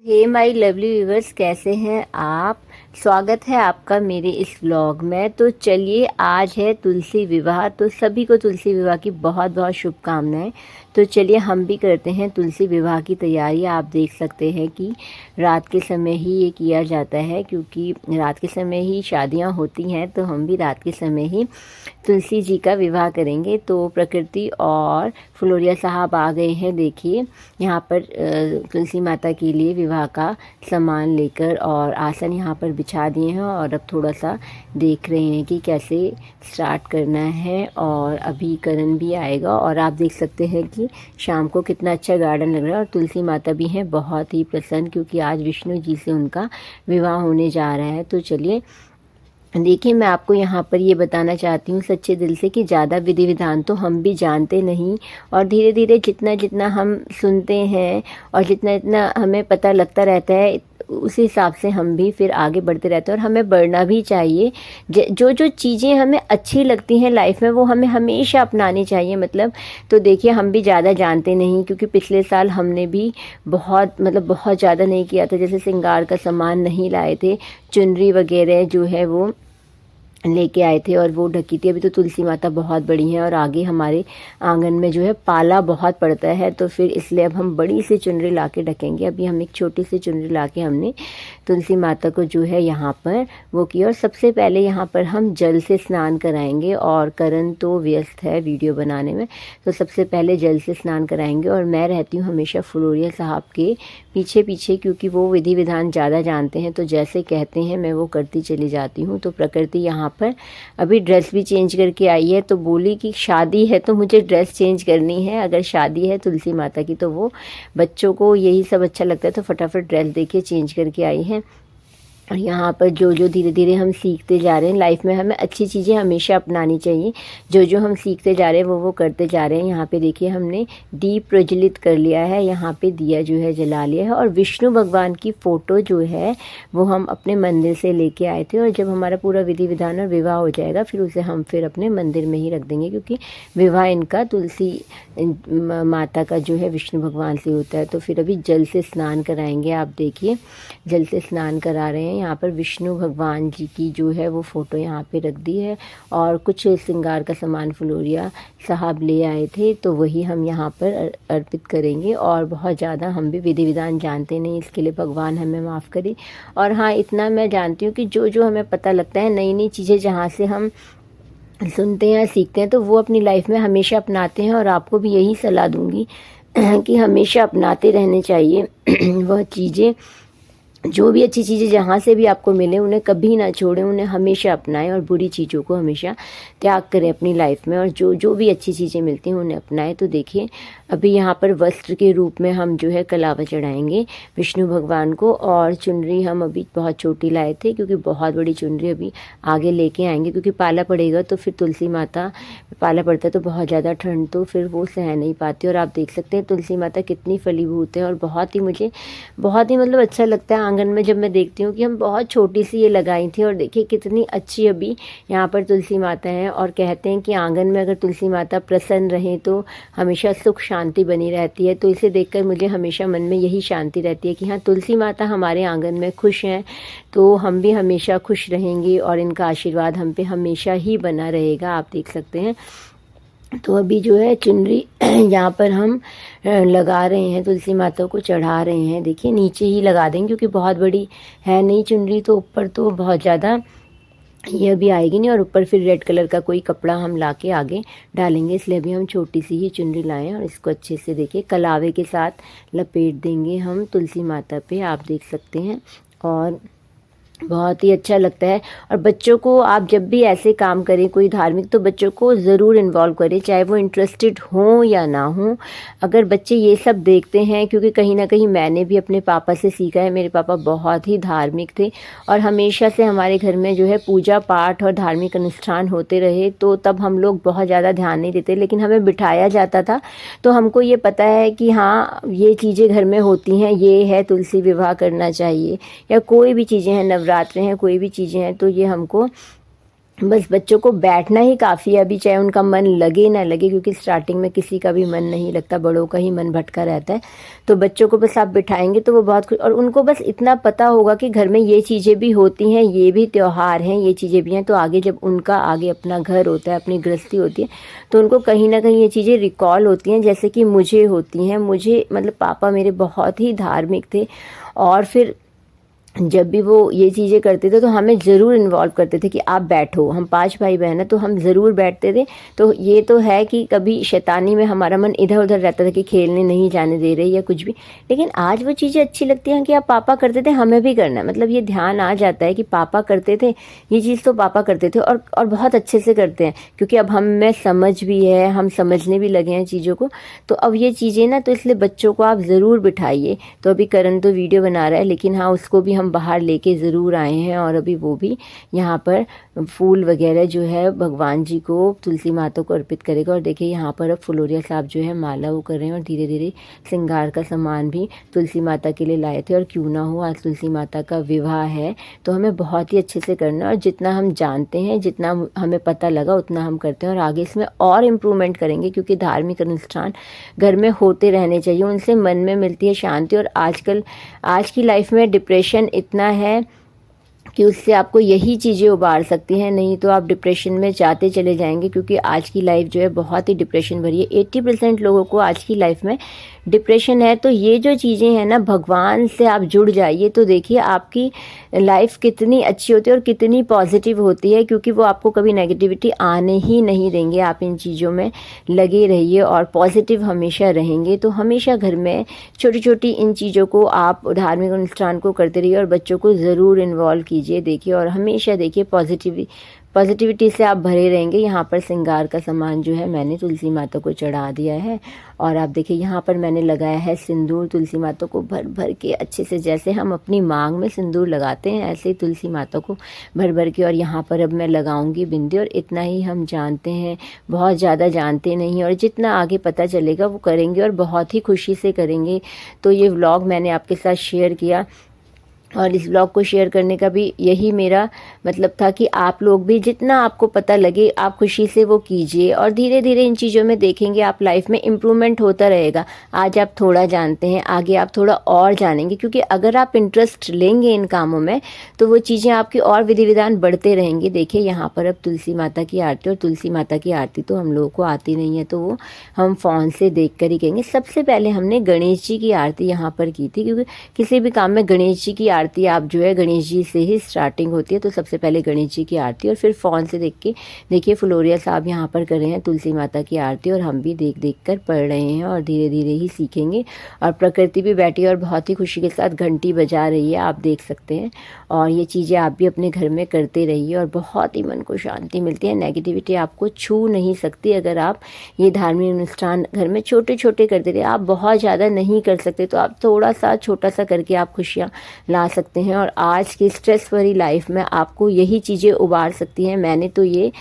Hey my lovely viewers, कैसे हैं आप। स्वागत है आपका मेरे इस व्लॉग में। तो चलिए, आज है तुलसी विवाह, तो सभी को तुलसी विवाह की बहुत बहुत शुभकामनाएं। तो चलिए हम भी करते हैं तुलसी विवाह की तैयारी। आप देख सकते हैं कि रात के समय ही ये किया जाता है, क्योंकि रात के समय ही शादियां होती हैं, तो हम भी रात के समय ही तुलसी जी का विवाह करेंगे। तो प्रकृति और फ्लोरिया साहब आ गए हैं। देखिए यहाँ पर तुलसी माता के लिए विवाह का सामान लेकर और आसन यहाँ पर बिछा दिए हैं, और अब थोड़ा सा देख रहे हैं कि कैसे स्टार्ट करना है। और अभी करण भी आएगा, और आप देख सकते हैं कि शाम को कितना अच्छा गार्डन लग रहा है। और तुलसी माता भी हैं बहुत ही प्रसन्न, क्योंकि आज विष्णु जी से उनका विवाह होने जा रहा है। तो चलिए देखिए, मैं आपको यहाँ पर ये बताना चाहती हूँ सच्चे दिल से कि ज़्यादा विधि विधान तो हम भी जानते नहीं, और धीरे धीरे जितना जितना हम सुनते हैं और जितना जितना हमें पता लगता रहता है, उसी हिसाब से हम भी फिर आगे बढ़ते रहते हैं। और हमें बढ़ना भी चाहिए। जो जो चीज़ें हमें अच्छी लगती हैं लाइफ में, वो हमें हमेशा अपनानी चाहिए। तो देखिए, हम भी ज़्यादा जानते नहीं, क्योंकि पिछले साल हमने भी बहुत ज़्यादा नहीं किया था। जैसे श्रृंगार का सामान नहीं लाए थे, चुनरी वगैरह जो है वो लेके आए थे, और वो ढकी थी। अभी तो तुलसी माता बहुत बड़ी हैं, और आगे हमारे आंगन में जो है पाला बहुत पड़ता है, तो फिर इसलिए अब हम बड़ी सी चुनरी ला के ढकेंगे। अभी हम एक छोटी सी चुनरी ला के हमने तुलसी माता को जो है यहाँ पर वो किया। और सबसे पहले यहाँ पर हम जल से स्नान कराएंगे, और करण तो व्यस्त है वीडियो बनाने में, तो सबसे पहले जल से स्नान कराएंगे। और मैं रहती हूँ हमेशा फ्लोरिया साहब के पीछे पीछे, क्योंकि वो विधि विधान ज़्यादा जानते हैं, तो जैसे कहते हैं मैं वो करती चली जाती हूँ। तो प्रकृति यहाँ पर अभी ड्रेस भी चेंज करके आई है, तो बोली कि शादी है तो मुझे ड्रेस चेंज करनी है। अगर शादी है तुलसी माता की, तो वो बच्चों को यही सब अच्छा लगता है, तो फटाफट ड्रेस देखिए चेंज करके आई है। और यहाँ पर जो जो धीरे धीरे हम सीखते जा रहे हैं लाइफ में, हमें अच्छी चीज़ें हमेशा अपनानी चाहिए। जो जो हम सीखते जा रहे हैं वो करते जा रहे हैं। यहाँ पे देखिए, हमने दीप प्रज्वलित कर लिया है, यहाँ पे दिया जो है जला लिया है। और विष्णु भगवान की फ़ोटो जो है वो हम अपने मंदिर से लेके आए थे, और जब हमारा पूरा विधि विधान और विवाह हो जाएगा, फिर उसे हम फिर अपने मंदिर में ही रख देंगे, क्योंकि विवाह इनका तुलसी माता का जो है विष्णु भगवान से होता है। तो फिर अभी जल से स्नान कराएंगे। आप देखिए, जल से स्नान करा रहे हैं। यहाँ पर विष्णु भगवान जी की जो है वो फ़ोटो यहाँ पे रख दी है, और कुछ श्रृंगार का सामान फ्लोरिया साहब ले आए थे, तो वही हम यहाँ पर अर्पित करेंगे। और बहुत ज़्यादा हम भी विधि विधान जानते नहीं, इसके लिए भगवान हमें माफ़ करे। और हाँ, इतना मैं जानती हूँ कि जो जो हमें पता लगता है, नई नई चीज़ें जहाँ से हम सुनते हैं सीखते हैं, तो वो अपनी लाइफ में हमेशा अपनाते हैं। और आपको भी यही सलाह दूँगी कि हमेशा अपनाते रहने चाहिए वह चीज़ें। जो भी अच्छी चीज़ें जहाँ से भी आपको मिले, उन्हें कभी ना छोड़ें, उन्हें हमेशा अपनाएं, और बुरी चीज़ों को हमेशा त्याग करें अपनी लाइफ में। और जो जो भी अच्छी चीज़ें मिलती हैं उन्हें अपनाएं। तो देखिए, अभी यहाँ पर वस्त्र के रूप में हम जो है कलावा चढ़ाएंगे विष्णु भगवान को। और चुनरी हम अभी बहुत छोटी लाए थे, क्योंकि बहुत बड़ी चुनरी अभी आगे लेके आएंगे, क्योंकि पाला पड़ेगा। तो फिर तुलसी माता, पाला पड़ता है तो बहुत ज़्यादा ठंड, तो फिर वो सह नहीं पाती। और आप देख सकते हैं तुलसी माता कितनी फलीभूत है, और मुझे बहुत ही अच्छा लगता है आंगन में जब मैं देखती हूँ कि हम बहुत छोटी सी ये लगाई थी। और देखिए कितनी अच्छी अभी यहाँ पर तुलसी माता है। और कहते हैं कि आंगन में अगर तुलसी माता प्रसन्न रहे तो हमेशा सुख शांति बनी रहती है। तो इसे देखकर मुझे हमेशा मन में यही शांति रहती है कि हाँ, तुलसी माता हमारे आंगन में खुश हैं, तो हम भी हमेशा खुश रहेंगे, और इनका आशीर्वाद हम पे हमेशा ही बना रहेगा। आप देख सकते हैं। तो अभी जो है चुनरी यहाँ पर हम लगा रहे हैं, तुलसी माता को चढ़ा रहे हैं। देखिए, नीचे ही लगा देंगे, क्योंकि बहुत बड़ी है नहीं चुनरी, तो ऊपर तो बहुत ज़्यादा ये अभी आएगी नहीं। और ऊपर फिर रेड कलर का कोई कपड़ा हम लाके आगे डालेंगे, इसलिए अभी हम छोटी सी ही चुनरी लाएं। और इसको अच्छे से देखिए कलावे के साथ लपेट देंगे हम तुलसी माता पे। आप देख सकते हैं, और बहुत ही अच्छा लगता है। और बच्चों को आप जब भी ऐसे काम करें कोई धार्मिक, तो बच्चों को ज़रूर इन्वॉल्व करें, चाहे वो इंटरेस्टेड हों या ना हों। अगर बच्चे ये सब देखते हैं, क्योंकि कहीं ना कहीं मैंने भी अपने पापा से सीखा है। मेरे पापा बहुत ही धार्मिक थे, और हमेशा से हमारे घर में जो है पूजा पाठ और धार्मिक अनुष्ठान होते रहे, तो तब हम लोग बहुत ज़्यादा ध्यान नहीं देते, लेकिन हमें बिठाया जाता था, तो हमको ये पता है कि हाँ, ये चीज़ें घर में होती हैं, ये है तुलसी विवाह करना चाहिए, या कोई भी चीज़ें हैं, नवरात्र हैं, कोई भी चीज़ें हैं, तो ये हमको बस बच्चों को बैठना ही काफ़ी है अभी, चाहे उनका मन लगे ना लगे, क्योंकि स्टार्टिंग में किसी का भी मन नहीं लगता, बड़ों का ही मन भटका रहता है। तो बच्चों को बस आप बिठाएंगे तो वो बहुत खुश, और उनको बस इतना पता होगा कि घर में ये चीज़ें भी होती हैं, ये भी त्यौहार हैं, ये चीज़ें भी हैं। तो आगे जब उनका आगे अपना घर होता है, अपनी गृहस्थी होती है, तो उनको कहीं ना कहीं ये चीज़ें रिकॉल होती हैं, जैसे कि मुझे होती हैं। मुझे मतलब पापा मेरे बहुत ही धार्मिक थे, और फिर जब भी वो ये चीज़ें करते थे तो हमें ज़रूर इन्वॉल्व करते थे कि आप बैठो। हम 5 भाई बहन हैं तो हम ज़रूर बैठते थे। तो ये तो है कि कभी शैतानी में हमारा मन इधर उधर रहता था कि खेलने नहीं जाने दे रहे या कुछ भी, लेकिन आज वो चीज़ें अच्छी लगती हैं कि आप पापा करते थे, हमें भी करना है। मतलब ये ध्यान आ जाता है कि पापा करते थे, ये चीज़ तो पापा करते थे, और बहुत अच्छे से करते हैं, क्योंकि अब हम में समझ भी है, हम समझने भी लगे हैं चीज़ों को। तो अब ये चीज़ें ना, तो इसलिए बच्चों को आप ज़रूर बिठाइए। तो अभी करण तो वीडियो बना रहा है, लेकिन हाँ, उसको भी हम बाहर लेके ज़रूर आए हैं, और अभी वो भी यहाँ पर फूल वगैरह जो है भगवान जी को, तुलसी माता को अर्पित करेगा। और देखिए यहाँ पर अब फुलोरिया साहब जो है माला वो कर रहे हैं, और धीरे धीरे श्रृंगार का सामान भी तुलसी माता के लिए लाए थे। और क्यों ना हो, आज तुलसी माता का विवाह है, तो हमें बहुत ही अच्छे से करना है, और जितना हम जानते हैं, जितना हमें पता लगा, उतना हम करते हैं, और आगे इसमें और इम्प्रूवमेंट करेंगे, क्योंकि धार्मिक अनुष्ठान घर में होते रहने चाहिए, उनसे मन में मिलती है शांति। और आजकल आज की लाइफ में डिप्रेशन इतना है कि उससे आपको यही चीज़ें उबार सकती हैं, नहीं तो आप डिप्रेशन में जाते चले जाएंगे, क्योंकि आज की लाइफ जो है बहुत ही डिप्रेशन भरी है। 80% लोगों को आज की लाइफ में डिप्रेशन है। तो ये जो चीज़ें हैं ना, भगवान से आप जुड़ जाइए तो देखिए आपकी लाइफ कितनी अच्छी होती है और कितनी पॉजिटिव होती है, क्योंकि वो आपको कभी नेगेटिविटी आने ही नहीं देंगे। आप इन चीज़ों में लगे रहिए और पॉजिटिव हमेशा रहेंगे। तो हमेशा घर में छोटी छोटी इन चीज़ों को आप धार्मिक अनुष्ठान को करते रहिए, और बच्चों को ज़रूर इन्वॉल्व कीजिए। देखिए, और हमेशा देखिए पॉजिटिविटी से आप भरे रहेंगे। यहाँ पर श्रृंगार का सामान जो है मैंने तुलसी माता को चढ़ा दिया है, और आप देखिए यहाँ पर मैंने लगाया है सिंदूर। तुलसी माता को भर भर के अच्छे से, जैसे हम अपनी मांग में सिंदूर लगाते हैं, ऐसे ही तुलसी माता को भर भर के। और यहाँ पर अब मैं लगाऊंगी बिंदी, और इतना ही हम जानते हैं, बहुत ज़्यादा जानते नहीं, और जितना आगे पता चलेगा वो करेंगे, और बहुत ही खुशी से करेंगे। तो ये व्लॉग मैंने आपके साथ शेयर किया, और इस ब्लॉग को शेयर करने का भी यही मेरा मतलब था कि आप लोग भी जितना आपको पता लगे आप खुशी से वो कीजिए, और धीरे धीरे इन चीज़ों में देखेंगे आप लाइफ में इम्प्रूवमेंट होता रहेगा। आज आप थोड़ा जानते हैं, आगे आप थोड़ा और जानेंगे, क्योंकि अगर आप इंटरेस्ट लेंगे इन कामों में तो वो चीज़ें आपकी और विधि विधान बढ़ते रहेंगे। देखिए यहाँ पर अब तुलसी माता की आरती, और तुलसी माता की आरती तो हम लोगों को आती नहीं है, तो वो हम फ़ोन से देख कर ही कहेंगे। सबसे पहले हमने गणेश जी की आरती यहाँ पर की थी, क्योंकि किसी भी काम में गणेश जी की आरती आप जो है गणेश जी से ही स्टार्टिंग होती है। तो सबसे पहले गणेश जी की आरती, और फिर फ़ोन से देख के देखिए फुलोरिया साहब यहाँ पर कर रहे हैं तुलसी माता की आरती, और हम भी देख देख कर पढ़ रहे हैं, और धीरे धीरे ही सीखेंगे। और प्रकृति भी बैठी है और बहुत ही खुशी के साथ घंटी बजा रही है, आप देख सकते हैं। और ये चीज़ें आप भी अपने घर में करते रहिए, और बहुत ही मन को शांति मिलती है। नेगेटिविटी आपको छू नहीं सकती अगर आप ये धार्मिक अनुष्ठान घर में छोटे छोटे करते रहिए। आप बहुत ज़्यादा नहीं कर सकते तो आप थोड़ा सा छोटा सा करके आप खुशियाँ ला सकते हैं, और आज की स्ट्रेस भरी लाइफ में आपको यही चीज़ें उबार सकती हैं। मैंने तो ये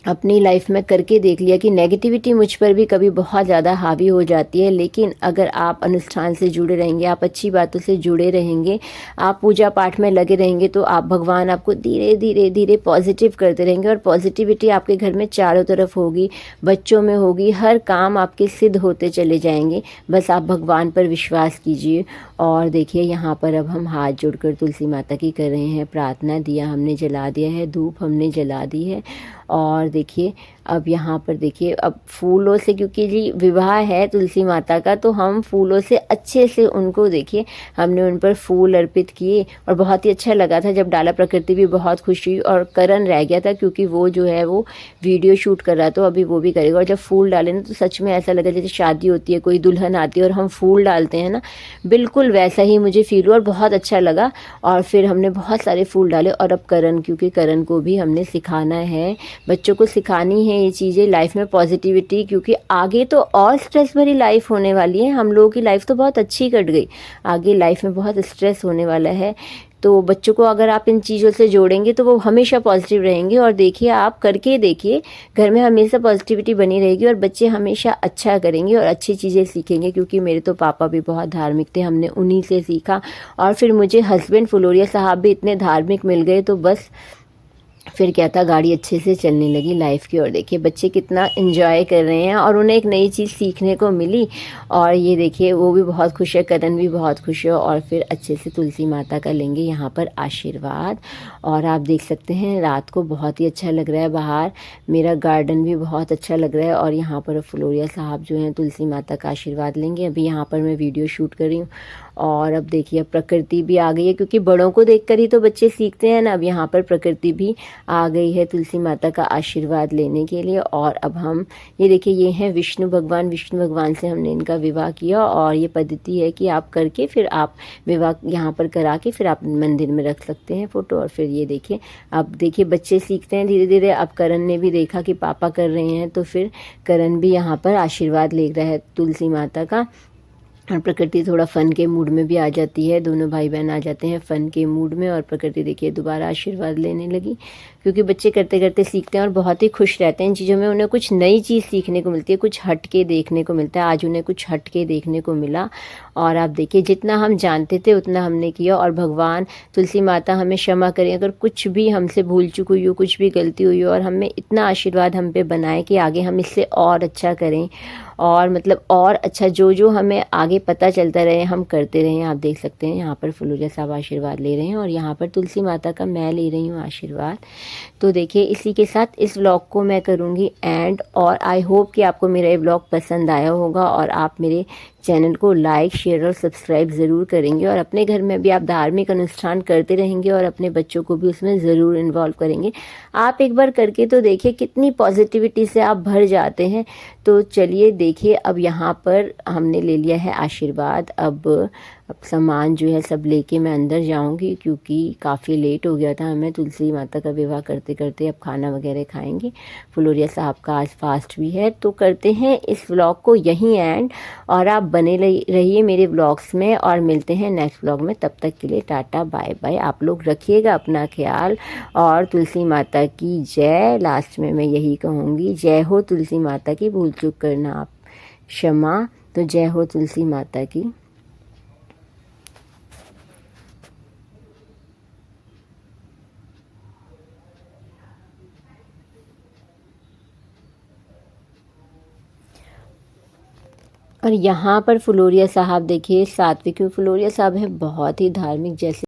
अपनी लाइफ में करके देख लिया कि नेगेटिविटी मुझ पर भी कभी बहुत ज़्यादा हावी हो जाती है, लेकिन अगर आप अनुष्ठान से जुड़े रहेंगे, आप अच्छी बातों से जुड़े रहेंगे, आप पूजा पाठ में लगे रहेंगे, तो आप भगवान आपको धीरे धीरे धीरे पॉजिटिव करते रहेंगे, और पॉजिटिविटी आपके घर में चारों तरफ होगी, बच्चों में होगी, हर काम आपके सिद्ध होते चले जाएंगे। बस आप भगवान पर विश्वास कीजिए। और देखिए यहाँ पर अब हम हाथ जोड़कर तुलसी माता की कर रहे हैं प्रार्थना। दिया हमने जला दिया है, धूप हमने जला दी है, और देखिए अब यहाँ पर देखिए अब फूलों से, क्योंकि जी विवाह है तुलसी माता का, तो हम फूलों से अच्छे से उनको देखिए हमने उन पर फूल अर्पित किए, और बहुत ही अच्छा लगा था जब डाला। प्रकृति भी बहुत खुश हुई, और करण रह गया था क्योंकि वो जो है वो वीडियो शूट कर रहा था, तो अभी वो भी करेगा। और जब फूल डाले ना तो सच में ऐसा लगा जैसे शादी होती है, कोई दुल्हन आती है और हम फूल डालते हैं ना, बिल्कुल वैसा ही मुझे फील हुआ और बहुत अच्छा लगा। और फिर हमने बहुत सारे फूल डाले, और अब करण, क्योंकि करण को भी हमने सिखाना है, बच्चों को सिखानी है ये चीज़ें लाइफ में, पॉजिटिविटी, क्योंकि आगे तो और स्ट्रेस भरी लाइफ होने वाली है। हम लोगों की लाइफ तो बहुत अच्छी कट गई, आगे लाइफ में बहुत स्ट्रेस होने वाला है। तो बच्चों को अगर आप इन चीज़ों से जोड़ेंगे तो वो हमेशा पॉजिटिव रहेंगे। और देखिए आप करके देखिए, घर में हमेशा पॉजिटिविटी बनी रहेगी, और बच्चे हमेशा अच्छा करेंगे और अच्छी चीज़ें सीखेंगे। क्योंकि मेरे तो पापा भी बहुत धार्मिक थे, हमने उन्हीं से सीखा, और फिर मुझे हस्बैंड फुलोरिया साहब भी इतने धार्मिक मिल गए, तो बस फिर क्या था, गाड़ी अच्छे से चलने लगी लाइफ की। और देखिए बच्चे कितना एंजॉय कर रहे हैं और उन्हें एक नई चीज़ सीखने को मिली। और ये देखिए वो भी बहुत खुश है, करण भी बहुत खुश है। और फिर अच्छे से तुलसी माता का लेंगे यहाँ पर आशीर्वाद। और आप देख सकते हैं रात को बहुत ही अच्छा लग रहा है बाहर, मेरा गार्डन भी बहुत अच्छा लग रहा है। और यहाँ पर फ्लोरिया साहब जो हैं तुलसी माता का आशीर्वाद लेंगे। अभी यहाँ पर मैं वीडियो शूट कर रही हूँ। और अब देखिए अब प्रकृति भी आ गई है, क्योंकि बड़ों को देखकर ही तो बच्चे सीखते हैं ना। अब यहाँ पर प्रकृति भी आ गई है तुलसी माता का आशीर्वाद लेने के लिए। और अब हम ये देखिए ये हैं विष्णु भगवान। विष्णु भगवान से हमने इनका विवाह किया। और ये पद्धति है कि आप करके फिर आप विवाह यहाँ पर करा के फिर आप मंदिर में रख सकते हैं फ़ोटो। और फिर ये देखिए अब देखिए बच्चे सीखते हैं धीरे धीरे। अब करण ने भी देखा कि पापा कर रहे हैं तो फिर करण भी यहाँ पर आशीर्वाद ले रहा है तुलसी माता का। और प्रकृति थोड़ा फ़न के मूड में भी आ जाती है, दोनों भाई बहन आ जाते हैं फ़न के मूड में। और प्रकृति देखिए दोबारा आशीर्वाद लेने लगी, क्योंकि बच्चे करते करते सीखते हैं और बहुत ही खुश रहते हैं इन चीज़ों में। उन्हें कुछ नई चीज़ सीखने को मिलती है, कुछ हट के देखने को मिलता है। आज उन्हें कुछ हट के देखने को मिला। और आप देखिए जितना हम जानते थे उतना हमने किया। और भगवान तुलसी माता हमें क्षमा करें अगर कुछ भी हमसे भूल चूक हुई हो, कुछ भी गलती हुई हो। और हमें इतना आशीर्वाद हम पे बनाए कि आगे हम इससे और अच्छा करें। और मतलब और अच्छा जो जो हमें आगे पता चलता रहे हम करते रहें। आप देख सकते हैं यहाँ पर फलूजा साहब आशीर्वाद ले रहे हैं और यहाँ पर तुलसी माता का मैं ले रही हूँ आशीर्वाद। तो देखिए इसी के साथ इस व्लॉग को मैं करूँगी एंड। और आई होप कि आपको मेरा ये व्लॉग पसंद आया होगा और आप मेरे चैनल को लाइक शेयर और सब्सक्राइब ज़रूर करेंगे। और अपने घर में भी आप धार्मिक अनुष्ठान करते रहेंगे और अपने बच्चों को भी उसमें ज़रूर इन्वॉल्व करेंगे। आप एक बार करके तो देखिए कितनी पॉजिटिविटी से आप भर जाते हैं। तो चलिए देखिए अब यहाँ पर हमने ले लिया है आशीर्वाद। अब सामान जो है सब लेके मैं अंदर जाऊंगी, क्योंकि काफ़ी लेट हो गया था हमें तुलसी माता का विवाह करते करते। अब खाना वगैरह खाएंगे। फ्लोरिया साहब का आज फास्ट भी है। तो करते हैं इस व्लॉग को यहीं एंड। और आप बने रहिए मेरे व्लॉग्स में और मिलते हैं नेक्स्ट व्लॉग में। तब तक के लिए टाटा बाय बाय। आप लोग रखिएगा अपना ख्याल और तुलसी माता की जय। लास्ट में मैं यही कहूँगी, जय हो तुलसी माता की। भूल चूक करना आप क्षमा। तो जय हो तुलसी माता की। और यहाँ पर फ्लोरिया साहब देखिए सात्विक, फ्लोरिया साहब है बहुत ही धार्मिक जैसे